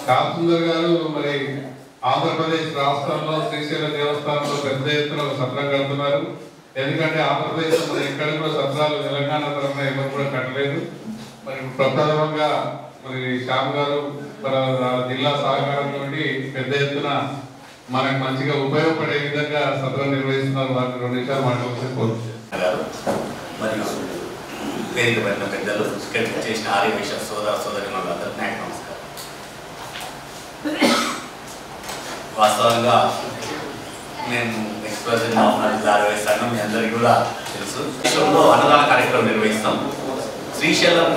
కాసుందర్ గారు మరి ఆంధ్రప్రదేశ్ రాష్ట్రంలో శ్రీశైల దేవస్థానంలో పెద్ద ఎత్తున ఒక సత్రం కడుతున్నారు. ఎందుకంటే ఆంధ్రప్రదేశ్ మరి ఎక్కడ కూడా సత్రాలు తెలంగాణ తరఫున ఎవరు కూడా కట్టలేదు. మరి ప్రప్రథమంగా మరి శ్యామ్ గారు మన జిల్లా సహకారంతో పెద్ద ఎత్తున మనకు మంచిగా ఉపయోగపడే విధంగా సత్రం నిర్వహిస్తున్నారు. వారికి 2 నిమిషాలు మాట్లాడుతున్నారు. మరియు వేదిక పైన పెద్దలు ఇక్కడికి చేసిన ఆర్యవేశ సోదర సోదరి వాళ్ళందరికీ నాకు నమస్కారం. వాస్తవంగా మేము ఎక్స్ప్రెషన్ ఆర్యవేశ సంఘం మీ అందరికీ కూడా తెలుసు. శ్రీశైలంలో అన్నదాన కార్యక్రమం నిర్వహిస్తాం. శ్రీశైలం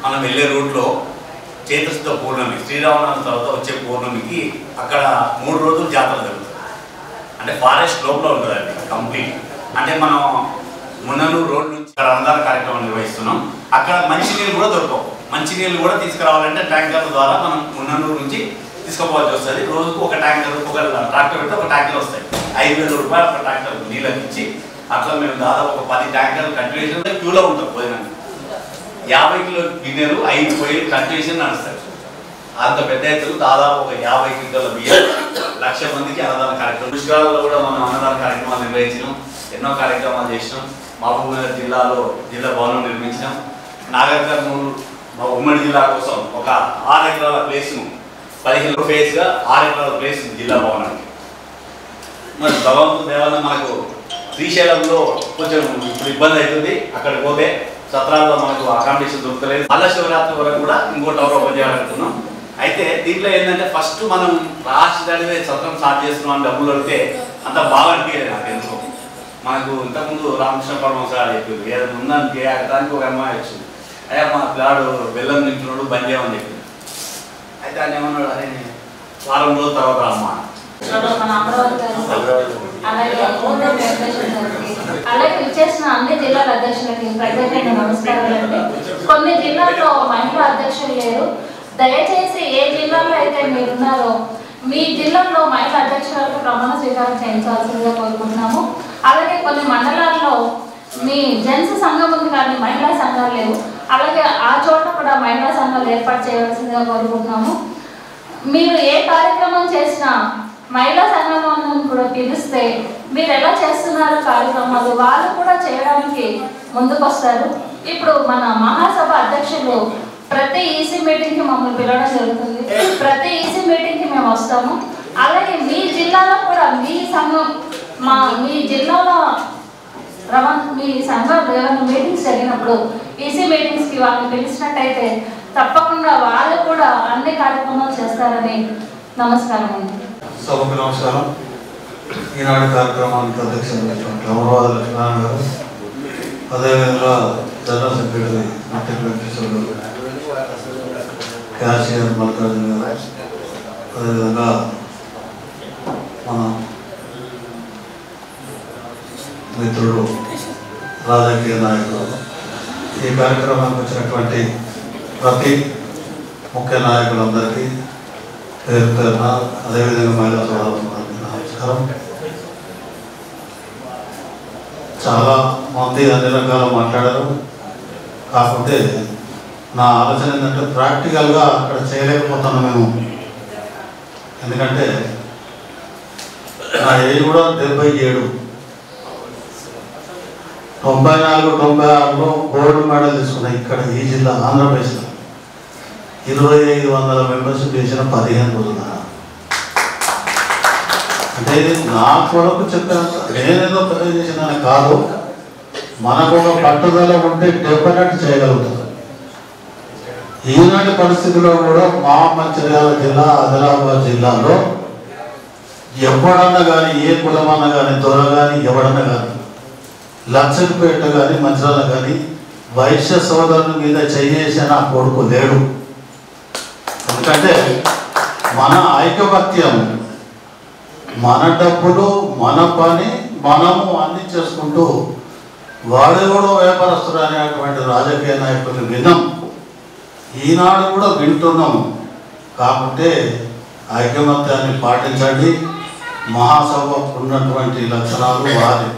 మనం వెళ్ళే రూట్లో చైత్రశుద్ధ పౌర్ణమి, శ్రీరామనవమి తర్వాత వచ్చే పౌర్ణమికి అక్కడ 3 రోజులు జాతర జరుగుతుంది. అంటే ఫారెస్ట్ లోపల ఉంటుందండి కంప్లీట్. అంటే మనం మున్ననూరు రోడ్ నుంచి అక్కడ అన్నదాన కార్యక్రమం నిర్వహిస్తున్నాం. అక్కడ మంచినీళ్ళు కూడా దొరకవు. మంచినీళ్ళు కూడా తీసుకురావాలంటే ట్యాంకర్ల ద్వారా మనం మున్ననూరు నుంచి తీసుకుపోవాల్సి వస్తుంది. రోజుకు ఒక ట్యాంకర్, ఒక ట్రాక్టర్ పెడితే ఒక ట్యాంకర్ వస్తాయి. 5,000 రూపాయలు ఒక ట్రాక్టర్ నీళ్ళకి ఇచ్చి అట్లా మేము దాదాపు ఒక 10 ట్యాంకర్లు కంటిన్యూషన్ క్యూలో ఉంటాం. భోజనానికి 50 కిలో గిన్నెలు 5 పొయ్యిలు కంటిన్యూషన్ నడుస్తాయి. అంత పెద్ద ఎత్తులు దాదాపు ఒక 50 క్వింటాల బియ్యం 1,00,000 మందికి అన్నదాన కార్యక్రమం. పుష్కరాలలో కూడా మనం అన్నదాన కార్యక్రమాలు నిర్వహించినాం. ఎన్నో కార్యక్రమాలు చేసినాం. మహబూబ్నగర్ జిల్లాలో జిల్లా భవనం నిర్మించినాం. నాగర్ కర్నూలు ఉమ్మడి జిల్లా కోసం ఒక 6 ఎకరాల ప్లేస్ను 15 ఫేజ్గా 6 ఎకరాల ప్లేస్ జిల్లా భవనానికి. మరి భగవంతుని దేవల్ల మనకు శ్రీశైలంలో కొంచెం ఇప్పుడు ఇబ్బంది అవుతుంది. అక్కడికి పోతే సత్రాల్లో మనకు అకామిడేషన్ దొరకలేదు. మళ్ళా శివరాత్రి వరకు కూడా ఇంకో టవర్ ఓపెన్ చేయాలనుకున్నాం. అయితే దీంట్లో ఏంటంటే ఫస్ట్ మనం రాష్ట్ర అడిగే సత్రం స్టార్ట్ చేస్తున్నాం అని డబ్బులు అడిగితే అంత బాగా అనిపించలేదు నాకు. ఎందుకు మనకు ఇంతకుముందు రామకృష్ణ పరమహంస గారు చెప్పారు, ఏదైనా ఉందని దానికి ఒక అమ్మాయి వచ్చింది, అయ్యా మా పిల్లాడు బెల్లం తింటున్నాడు బంద్ చేయమని చెప్పింది. అయితే ఆయన ఏమన్నాడు, అరే 4 రోజుల తర్వాత అమ్మ అలాగే విచ్చేసిన అన్ని జిల్లాల అధ్యక్షులకి ప్రత్యేకంగా నమస్కారాలండి. కొన్ని జిల్లాల్లో మహిళా అధ్యక్షులు లేరు. దయచేసి ఏ జిల్లాలో అయితే మీరున్నారో మీ జిల్లాలో మహిళా అధ్యక్షులకు ప్రమాణ స్వీకారం చేయించాల్సిందిగా కోరుకుంటున్నాము. అలాగే కొన్ని మండలాల్లో మీ జెంట్స్ సంఘం ఉంది కానీ మహిళా సంఘాలు లేవు. అలాగే ఆ చోట కూడా మహిళా సంఘాలు ఏర్పాటు చేయవలసిందిగా కోరుకుంటున్నాము. మీరు ఏ కార్యక్రమం చేసినా మహిళా సంఘం కూడా పిలిస్తే మీరు ఎలా చేస్తున్నారు కార్యక్రమాలు వాళ్ళు కూడా చేయడానికి ముందుకొస్తారు. ఇప్పుడు మన మహాసభ అధ్యక్షులు ప్రతి ఈసీ మీటింగ్కి మమ్మల్ని పిలవడం జరుగుతుంది. ప్రతి ఈసీ మీటింగ్కి మేము వస్తాము. అలాగే మీ జిల్లాలో కూడా మీ సంఘం మీ జిల్లాలో మీ సంఘాలు ఏమైనా మీటింగ్స్ జరిగినప్పుడు ఈసీ మీటింగ్స్కి వాళ్ళని పిలిచినట్టయితే తప్పకుండా వాళ్ళు కూడా అన్ని కార్యక్రమాలు చేస్తారని నమస్కారం అండి. సభకు నమస్కారం. ఈనాడు కార్యక్రమానికి అధ్యక్షులైనటువంటి అమరావతి లక్ష్మీనారాయణ గారు, అదేవిధంగా జనరల్ సెక్రటరీ మట్టి వెంకటేశ్వర గారు, క్యాషియర్ మల్లికార్జున గారు, అదేవిధంగా మన మిత్రుడు రాజకీయ నాయకులు, ఈ కార్యక్రమానికి వచ్చినటువంటి ప్రతి ముఖ్య నాయకులందరికీ పేరు పేరున, అదేవిధంగా మహిళా సోదరులందరికీ నమస్కారం. చాలా మంది అన్ని రకాలు మాట్లాడారు. కాకపోతే నా ఆలోచన ఏంటంటే ప్రాక్టికల్గా అక్కడ చేయలేకపోతున్నాం మేము. ఎందుకంటే నా ఏజ్ కూడా 77. 94-96లో గోల్డ్ మెడల్ తీసుకున్నాయి ఇక్కడ ఈ జిల్లా ఆంధ్రప్రదేశ్లో. 2,500 మెంబర్షిప్ చేసిన 15 రోజుల. అంటే నా కొరకు చెప్పినంత నేనేదో పెద్ద చేసినాను కాదు. మనకు ఒక పట్టుదల ఉంటే డెఫినెట్ చేయగలుగుతాం. ఈనాటి పరిస్థితిలో కూడా మా మంచిర్యాల జిల్లా, ఆదిలాబాద్ జిల్లాలో ఎవడన్నా కానీ, ఏ కులమన్నా కానీ, దొర కానీ, ఎవడన్నా కానీ, లక్షపేట కానీ, మంచిర్యాల కానీ వైశ్య సోదరుని మీద చేసిన కొడుకు లేడు. ఎందుకంటే మన ఐకమత్యం, మన డబ్బులు, మన పని మనము అన్ని చేసుకుంటూ వాడు కూడా వ్యాపారస్తుడు అనేటువంటి రాజకీయ నాయకుల్ని విన్నాం. ఈనాడు కూడా వింటున్నాము. కాబట్టి ఐకమత్యాన్ని పాటించండి. మహాసభకు ఉన్నటువంటి లక్షణాలు వారి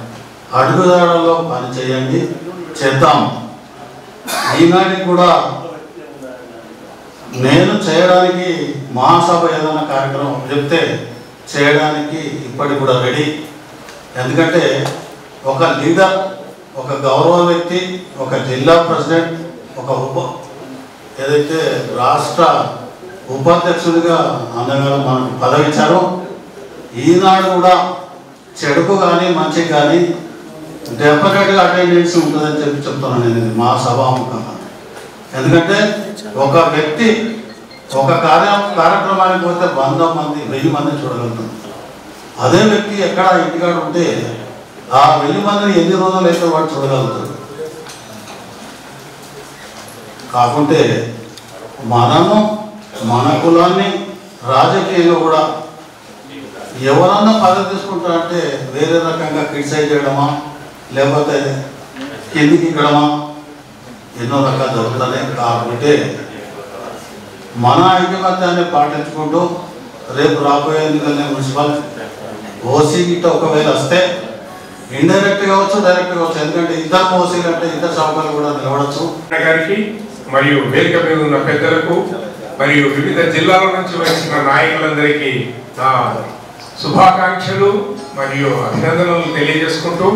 అడుగుదాడలో పనిచేయండి, చేద్దాం. ఈనాటికి కూడా నేను చేయడానికి మహాసభ ఏదైనా కార్యక్రమం చెప్తే చేయడానికి ఇప్పటికి కూడా రెడీ. ఎందుకంటే ఒక లీడర్, ఒక గౌరవ వ్యక్తి, ఒక జిల్లా ప్రెసిడెంట్, ఒక ఏదైతే రాష్ట్ర ఉపాధ్యక్షుడిగా అన్నగారు మనకు పదవి ఇచ్చారో, ఈనాడు కూడా చెడుకు కానీ మంచికి కానీ డెఫినెట్గా అటెండెన్స్ ఉంటుందని చెప్తున్నాను నేను మా సభాముఖంగా. ఎందుకంటే ఒక వ్యక్తి ఒక కార్యక్రమానికి పోతే 100 మంది 1000 మందిని చూడగలుగుతుంది. అదే వ్యక్తి ఎక్కడ ఇంటికాడ ఉంటే ఆ 1000 మందిని ఎన్ని రోజులు అయితే వాడు చూడగలుగుతాడు. కాకుంటే మనము మన కులాన్ని రాజకీయంగా కూడా ఎవరన్నా పదవి తీసుకుంటారంటే వేరే రకంగా క్రిటిసైజ్ చేయడమా, లేకపోతే కిందికి ఇక్కడమా, ఎన్నో రకాలు జరుగుతున్నాయి. కాబట్టి మన ఐకమత్యాన్ని పాటించుకుంటూ రేపు రాబోయే ఎన్నికల్ని మున్సిపల్ ఓసీ గిట్ట ఒకవేళ వస్తే ఇండైరెక్ట్ కావచ్చు, డైరెక్ట్ కావచ్చు. ఎందుకంటే ఇద్దరు ఓసీలు అంటే ఇద్దరు సభ్యులు కూడా నిలబడచ్చు. గారికి మరియు వేదిక మీద ఉన్న పెద్దలకు మరియు వివిధ జిల్లాల నుంచి వచ్చిన నాయకులందరికీ నా శుభాకాంక్షలు మరియు అభినందనలు తెలియజేసుకుంటూ,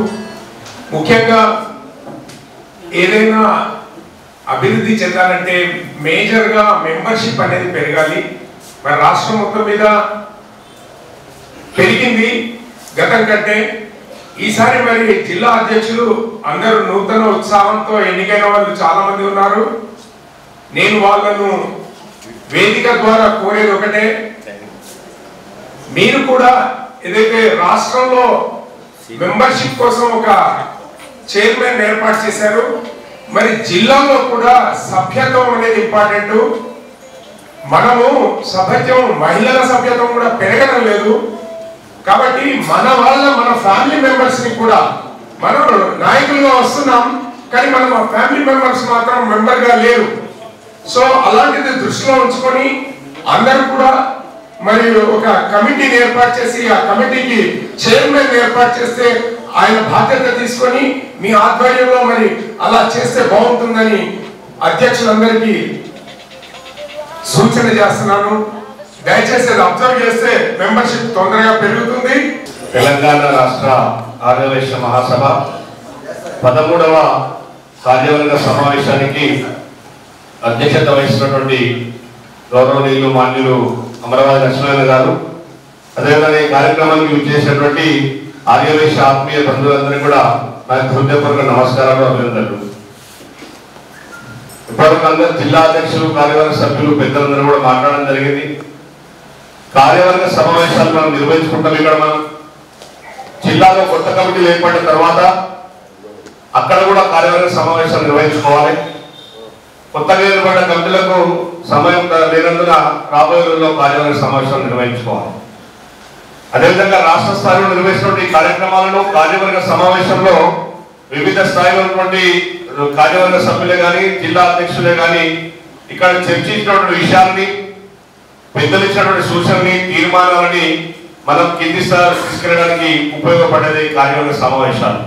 ముఖ్యంగా ఏదైనా అభివృద్ధి చెందాలంటే మేజర్గా మెంబర్షిప్ అనేది పెరగాలి. మరి రాష్ట్రం మొత్తం మీద పెరిగింది గతం కంటే. ఈసారి మరి జిల్లా అధ్యక్షులు అందరూ నూతన ఉత్సాహంతో ఎన్నికైన వాళ్ళు చాలా మంది ఉన్నారు. నేను వాళ్ళను వేదిక ద్వారా కోరేది ఒకటే, మీరు కూడా ఏదైతే రాష్ట్రంలో మెంబర్షిప్ కోసం ఒక చైర్మన్ ఏర్పాటు చేశారు, మరి జిల్లాలో కూడా సభ్యత్వం అనేది ఇంపార్టెంట్. మనము సభ్యత్వం, మహిళల సభ్యత్వం కూడా పెరగడం లేదు. కాబట్టి మన ఫ్యామిలీ మెంబర్స్ ని కూడా మనం నాయకులుగా వస్తున్నాం, కానీ మనం ఆ ఫ్యామిలీ మెంబర్స్ మాత్రం మెంబర్ గా లేరు. సో అలాంటిది దృష్టిలో ఉంచుకొని అందరూ కూడా మరి ఒక కమిటీని ఏర్పాటు చేసి ఆ కమిటీకి చైర్మన్ ఏర్పాటు చేస్తే ఆయన బాధ్యత తీసుకొని మీ ఆధ్వర్యంలో మరి అలా చేస్తే బాగుంటుందని అధ్యక్షులందరికీ సూచన చేస్తున్నాను. దయచేసి అది అబ్జర్వ్ చేస్తే మెంబర్షిప్ తొందరగా పెరుగుతుంది. తెలంగాణ రాష్ట్ర ఆర్యవైశ్య మహాసభ 13వ కార్యవర్గ సమావేశానికి అధ్యక్షత వహిస్తున్నటువంటి గౌరవనీయులు మాన్యులు అమరావతి లక్ష్మణ గారు, అదేవిధంగా ఈ కార్యక్రమానికి విచ్చేసినటువంటి ఆర్యవైశ్య ఆత్మీయ బంధువులందరికీ కూడా నా హృదయపూర్వక నమస్కారాలు, అభినందనలు. ఇప్పటివరకు అందరూ జిల్లా అధ్యక్షులు, కార్యవర్గ సభ్యులు, పెద్దలందరూ కూడా మాట్లాడడం జరిగింది. కార్యవర్గ సమావేశాలు మనం నిర్వహించుకుంటాం. ఇక్కడ మనం జిల్లాలో కొత్త కమిటీలు ఏర్పడిన తర్వాత అక్కడ కూడా కార్యవర్గ సమావేశాలు నిర్వహించుకోవాలి. కొత్తగా ఏర్పడిన కమిటీలకు సమయం లేనందున రాబోయే రోజుల్లో కార్యవర్గ సమావేశాలు నిర్వహించుకోవాలి. అదేవిధంగా రాష్ట్ర స్థాయిలో నిర్వహిస్తున్న ఈ కార్యక్రమాలను కార్యవర్గ సమావేశంలో వివిధ స్థాయిలో ఉన్నటువంటి కార్యవర్గ సభ్యులే కానీ, జిల్లా అధ్యక్షులే కానీ ఇక్కడ చర్చించినటువంటి విషయాన్ని, పెద్దలు ఇచ్చినటువంటి సూచనని, తీర్మానాలని మనం కింది స్థాయి తీసుకెళ్ళడానికి ఉపయోగపడేది కార్యవర్గ సమావేశాలు.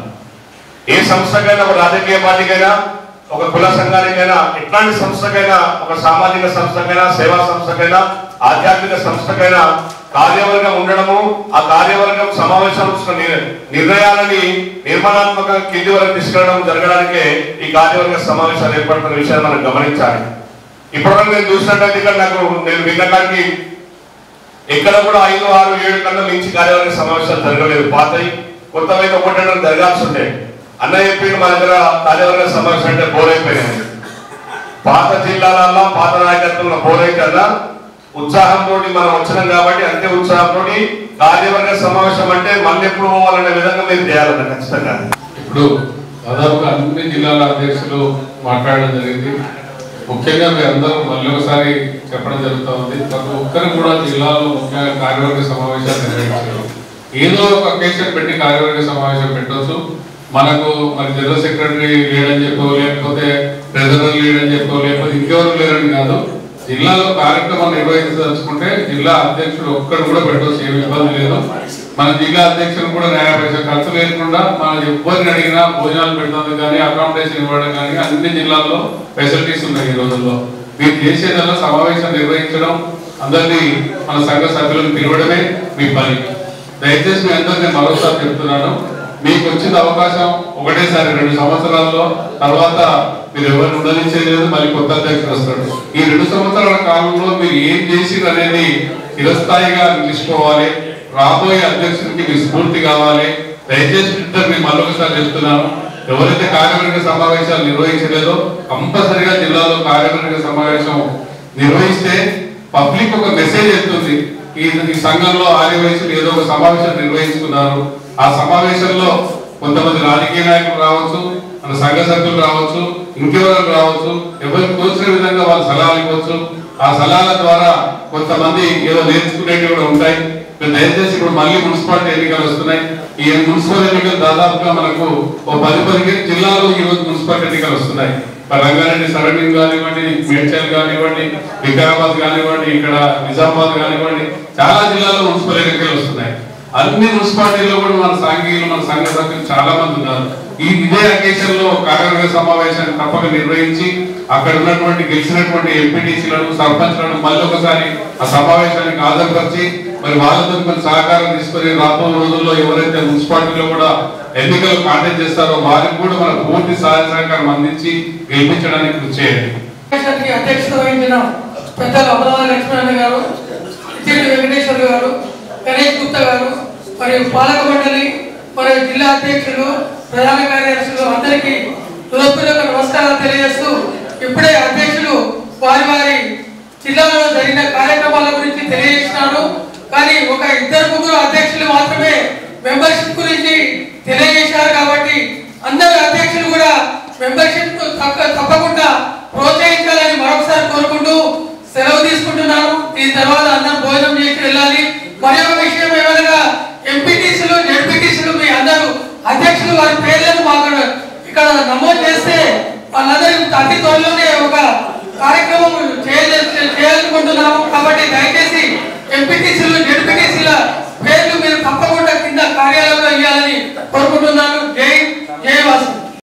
ఏ సంస్థకైనా, ఒక రాజకీయ పార్టీకైనా, ఒక కుల సంఘానికైనా, ఎట్లాంటి సంస్థకైనా, ఒక సామాజిక సంస్థకైనా, సేవా సంస్థకైనా, ఆధ్యాత్మిక సంస్థకైనా కార్యవర్గం ఉండడము, ఆ కార్యవర్గం సమావేశం నిర్ణయాలని నిర్మాణాత్మకంగా కింది వరకు తీసుకెళ్లడం జరగడానికే ఈ కార్యవర్గ సమావేశాలు ఏర్పడుతున్న విషయాన్ని మనం గమనించాలి. ఇప్పటివరకు నేను చూసినట్టయితే ఇక్కడ నేను విన్నకానికి ఎక్కడ కూడా 5, 6, 7 కన్నా మించి కార్యవర్గ సమావేశాలు జరగలేదు. పాతయి కొత్తవైతే ఒకటి జరగాల్సి ఉండే. అన్న చెప్పిండు మా దగ్గర కార్యవర్గ సమావేశం అంటే బోర్ అయిపోయినాయి. పాత జిల్లాలలో పాత నాయకత్వంలో బోర్ అయితే ఉత్సాహంతో మనం వచ్చినాం కాబట్టి అంతే ఉత్సాహంతో కార్యవర్గ సమావేశం అంటే మళ్ళీ ఎప్పుడు పోవాలనే విధంగా మీరు చేయాలన్న ఖచ్చితంగా. ఇప్పుడు దాదాపుగా అన్ని జిల్లాల అధ్యక్షులు మాట్లాడడం జరిగింది. ముఖ్యంగా మీరు అందరూ మళ్ళీ ఒకసారి చెప్పడం జరుగుతూ ఉంది. ప్రతి ఒక్కరు కూడా జిల్లాలో ముఖ్యంగా కార్యవర్గ సమావేశాలు నిర్వహించారు. ఏదో ఒక అకేషన్ పెట్టి కార్యవర్గ సమావేశం పెట్టవచ్చు. మనకు మరి జనరల్ సెక్రటరీ లేడని చెప్పో, లేకపోతే ట్రెజరర్ లేడని చెప్పో, లేకపోతే ఇంకెవరు లేరని కాదు. జిల్లాలో కార్యక్రమం నిర్వహించదలుచుకుంటే జిల్లా అధ్యక్షుడు ఒక్కడు కూడా పెట్టవచ్చు, ఏమి ఇబ్బంది లేదు. మన జిల్లా అధ్యక్షులు కూడా న్యాయపైస ఖర్చు లేకుండా మనం ఎవరిని అడిగినా భోజనాలు పెడతాం కానీ, అకామిడేషన్ ఇవ్వడం కానీ అన్ని జిల్లాల్లో ఫెసిలిటీస్ ఉన్నాయి ఈ రోజుల్లో. మీరు చేసేదల్లా సమావేశం నిర్వహించడం, అందరినీ మన సంఘ సభ్యులను పిలవడమే మీ పని. దయచేసి మీ అందరినీ మరోసారి చెప్తున్నాను, మీకు వచ్చిన అవకాశం ఒకటేసారి 2 సంవత్సరాల్లో, తర్వాత మీరు ఎవరిని ఉండనిచ్చేయలేదు, మళ్ళీ కొత్త అధ్యక్షుడు వస్తాడు. ఈ 2 సంవత్సరాల కాలంలో మీరు ఏం చేసిరు అనేది చిరస్థాయిగా నిలుచుకోవాలి. రాబోయే అధ్యక్షుడికి మీ స్ఫూర్తి కావాలి. దయచేసి మీరు మళ్ళొకసారి చెప్తున్నాను, ఎవరైతే కార్యవర్గ సమావేశాలు నిర్వహించలేదో కంపల్సరిగా జిల్లాలో కార్యవర్గ సమావేశం నిర్వహిస్తే పబ్లిక్ ఒక మెసేజ్ ఎత్తుంది, ఈ సంఘంలో ఆర్యవయసులు ఏదో ఒక సమావేశం నిర్వహించుకున్నారు, ఆ సమావేశంలో కొంతమంది రాజకీయ నాయకులు రావచ్చు, మన సంఘ సభ్యులు రావచ్చు, ఇంకెవరు రావచ్చు, ఎవరికి తోచిన విధంగా వాళ్ళు సలహాలు ఇవ్వచ్చు. ఆ సలహాల ద్వారా కొంతమంది ఏదో నేర్చుకునేవి కూడా ఉంటాయి. దయచేసి ఇప్పుడు మళ్ళీ మున్సిపాలిటీ ఎన్నికలు వస్తున్నాయి. ఈ మున్సిపల్ ఎన్నికలు దాదాపుగా మనకు 10-15 జిల్లాలో ఈ రోజు మున్సిపల్ ఎన్నికలు వస్తున్నాయి. రంగారెడ్డి సరౌండింగ్ కానివ్వండి, మేడ్చల్ కానివ్వండి, వికారాబాద్ కానివ్వండి, ఇక్కడ నిజామాబాద్ కానివ్వండి, చాలా జిల్లాలో మున్సిపల్ ఎన్నికలు వస్తున్నాయి. అన్ని మున్సిపాలిటీలో కూడా మన సాంఘికులు, మన సంఘ సభ్యులు చాలా మంది ఉన్నారు. ఇదే అకేషన్ లో కార్యవర్గ సమావేశాన్ని తప్పక నిర్వహించి అక్కడ ఉన్నటువంటి గెలిచినటువంటి ఎంపీటీసీలను, సర్పంచ్లను మళ్ళీ ఒకసారి ఆ సమావేశానికి హాజరుపరిచి మరి వాళ్ళతో కొంచెం సహకారం తీసుకొని రాబో రోజుల్లో ఎవరైతే మున్సిపాలిటీలో కూడా ఎన్నికలు కాంటాక్ట్ చేస్తారో వారికి కూడా మన పూర్తి సహాయ సహకారం అందించి గెలిపించడానికి కృషి చేయండి. అధ్యక్షత వహించిన పెద్దలు అమరావతి లక్ష్మణ గారు, వెంకటేశ్వర గారు, గణేష్ గుప్తా గారు, మరియు పాలక మండలి మరియు జిల్లా అధ్యక్షులు, ప్రధాన కార్యదర్శులు అందరికీ హృదయపూర్వక నమస్కారాలు తెలియజేస్తూ, ఇప్పుడే అధ్యక్షులు వారి వారి జిల్లాలో జరిగిన కార్యక్రమాల గురించి తెలియజేసినారు. కానీ ఒక 2-3 అధ్యక్షులు మాత్రమే మెంబర్షిప్ గురించి తెలియజేశారు. కాబట్టి అందరు అధ్యక్షులు కూడా మెంబర్షిప్ తప్పకుండా ప్రోత్సహించాలని మరొకసారి కోరుకుంటూ సెలవు తీసుకుంటున్నాను. దీని తర్వాత అందరూ భోజనం చేసి వెళ్ళాలి. మరి ఒక విషయం ఏమనగా ఎంపీటీసీలు, జెడ్పీటీసీలు మీ అందరూ అధ్యక్షులు వారి పేర్లను మాకు ఇక్కడ నమోదు చేస్తే వాళ్ళందరికీ అతి త్వరలోనే ఒక కార్యక్రమం చేయాలనుకుంటున్నాము. కాబట్టి దయచేసి ఎంపీటీసీలు, జెడ్పీటీసీల పేర్లు మీరు తప్పకుండా కింద కార్యాలయంలో ఇవ్వాలని కోరుకుంటున్నాను. జై వాసు.